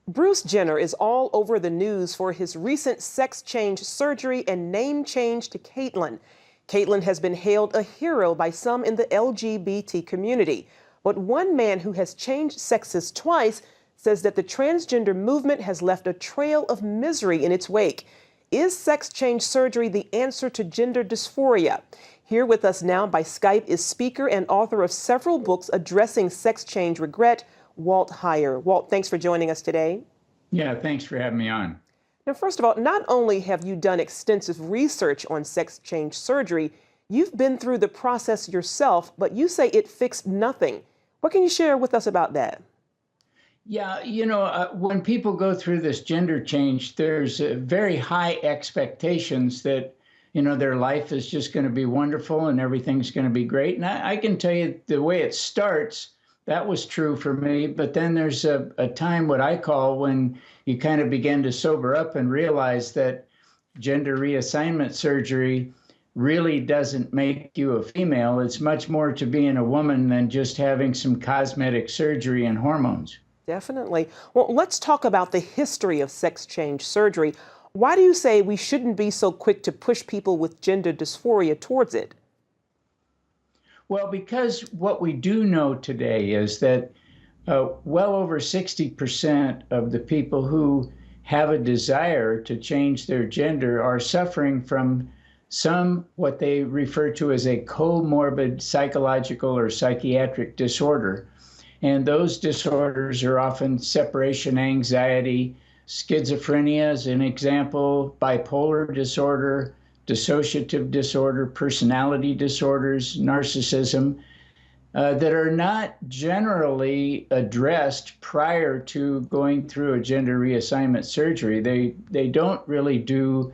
Bruce Jenner is all over the news for his recent sex change surgery and name change to Caitlyn. Caitlyn has been hailed a hero by some in the LGBT community. But one man who has changed sexes twice says that the transgender movement has left a trail of misery in its wake. Is sex change surgery the answer to gender dysphoria? Here with us now by Skype is speaker and author of several books addressing sex change regret, Walt Heyer. Walt, thanks for joining us today. Yeah, thanks for having me on. Now, first of all, not only have you done extensive research on sex change surgery, you've been through the process yourself, but you say it fixed nothing. What can you share with us about that? Yeah, when people go through this gender change, there's very high expectations that, their life is just going to be wonderful and everything's going to be great. And I can tell you the way it starts, that was true for me. But then there's a time, what I call, when you kind of begin to sober up and realize that gender reassignment surgery really doesn't make you a female. It's much more to being a woman than just having some cosmetic surgery and hormones. Definitely. Well, let's talk about the history of sex change surgery. Why do you say we shouldn't be so quick to push people with gender dysphoria towards it? Well, because what we do know today is that well over 60% of the people who have a desire to change their gender are suffering from some what they refer to as a comorbid psychological or psychiatric disorder. And those disorders are often separation anxiety, schizophrenia as an example, bipolar disorder, dissociative disorder, personality disorders, narcissism, that are not generally addressed prior to going through a gender reassignment surgery. They don't really do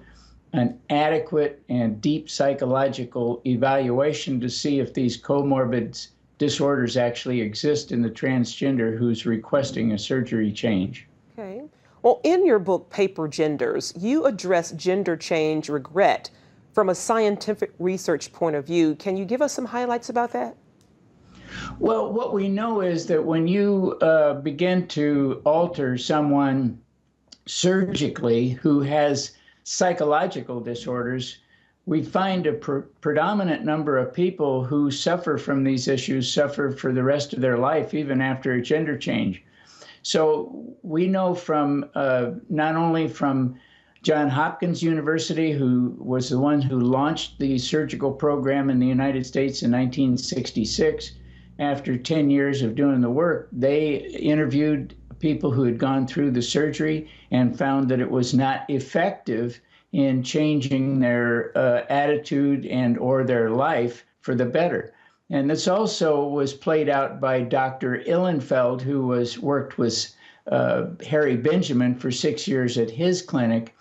an adequate and deep psychological evaluation to see if these comorbid disorders actually exist in the transgender who's requesting a surgery change. Okay. Well, in your book, Paper Genders, you address gender change regret from a scientific research point of view. Can you give us some highlights about that? Well, what we know is that when you begin to alter someone surgically who has psychological disorders, we find a predominant number of people who suffer from these issues suffer for the rest of their life, even after a gender change. So we know from not only from Johns Hopkins University, who was the one who launched the surgical program in the United States in 1966. After 10 years of doing the work, they interviewed people who had gone through the surgery and found that it was not effective in changing their attitude and or their life for the better. And this also was played out by Dr. Illenfeld, who worked with Harry Benjamin for 6 years at his clinic,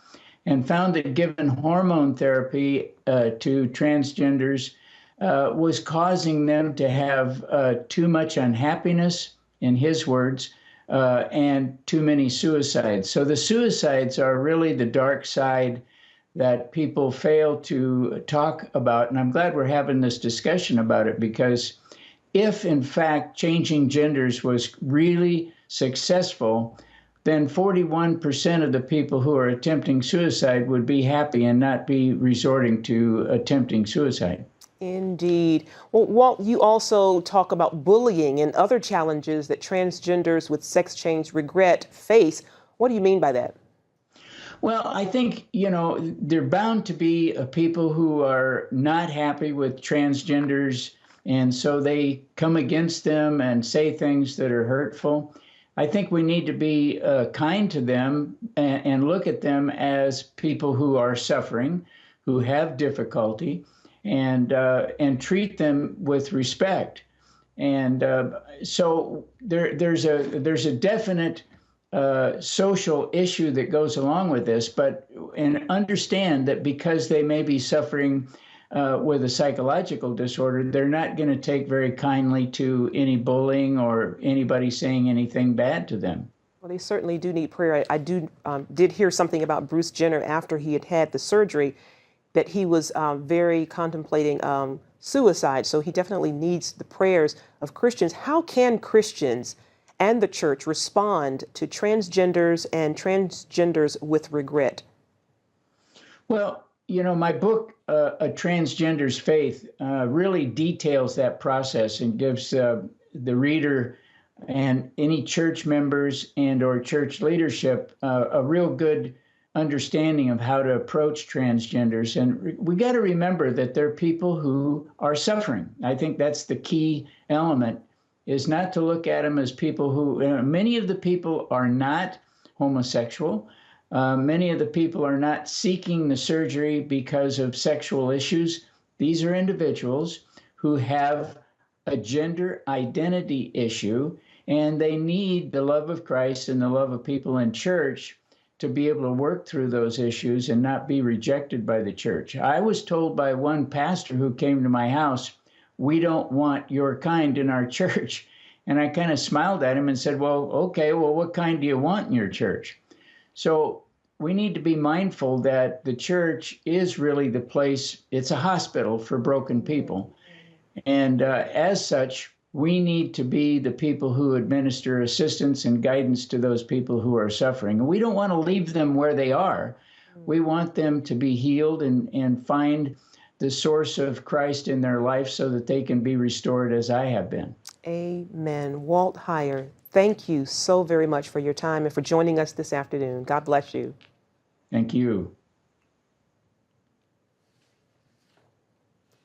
and found that given hormone therapy to transgenders was causing them to have too much unhappiness, in his words, and too many suicides. So the suicides are really the dark side that people fail to talk about. And I'm glad we're having this discussion about it, because if in fact changing genders was really successful, then 41% of the people who are attempting suicide would be happy and not be resorting to attempting suicide. Indeed. Well, Walt, you also talk about bullying and other challenges that transgenders with sex change regret face. What do you mean by that? Well, I think, there are bound to be people who are not happy with transgenders, and so they come against them and say things that are hurtful. I think we need to be kind to them and look at them as people who are suffering, who have difficulty, and treat them with respect. And so there's a definite social issue that goes along with this, and understand that because they may be suffering with a psychological disorder, they're not going to take very kindly to any bullying or anybody saying anything bad to them. Well, they certainly do need prayer. I did hear something about Bruce Jenner after he had had the surgery, that he was very contemplating suicide. So he definitely needs the prayers of Christians. How can Christians and the church respond to transgenders and transgenders with regret? Well, you know, my book, A Transgender's Faith, really details that process and gives the reader and any church members and or church leadership a real good understanding of how to approach transgenders. And we got to remember that they're people who are suffering. I think that's the key element, is not to look at them as people who, many of the people are not homosexual. Many of the people are not seeking the surgery because of sexual issues. These are individuals who have a gender identity issue, and they need the love of Christ and the love of people in church to be able to work through those issues and not be rejected by the church. I was told by one pastor who came to my house, "We don't want your kind in our church." And I kind of smiled at him and said, "Well, okay, well, what kind do you want in your church?" So we need to be mindful that the church is really the place, it's a hospital for broken people. And as such, we need to be the people who administer assistance and guidance to those people who are suffering. And we don't want to leave them where they are. We want them to be healed and find the source of Christ in their life so that they can be restored as I have been. Amen. Walt Heyer, thank you so very much for your time and for joining us this afternoon. God bless you. Thank you.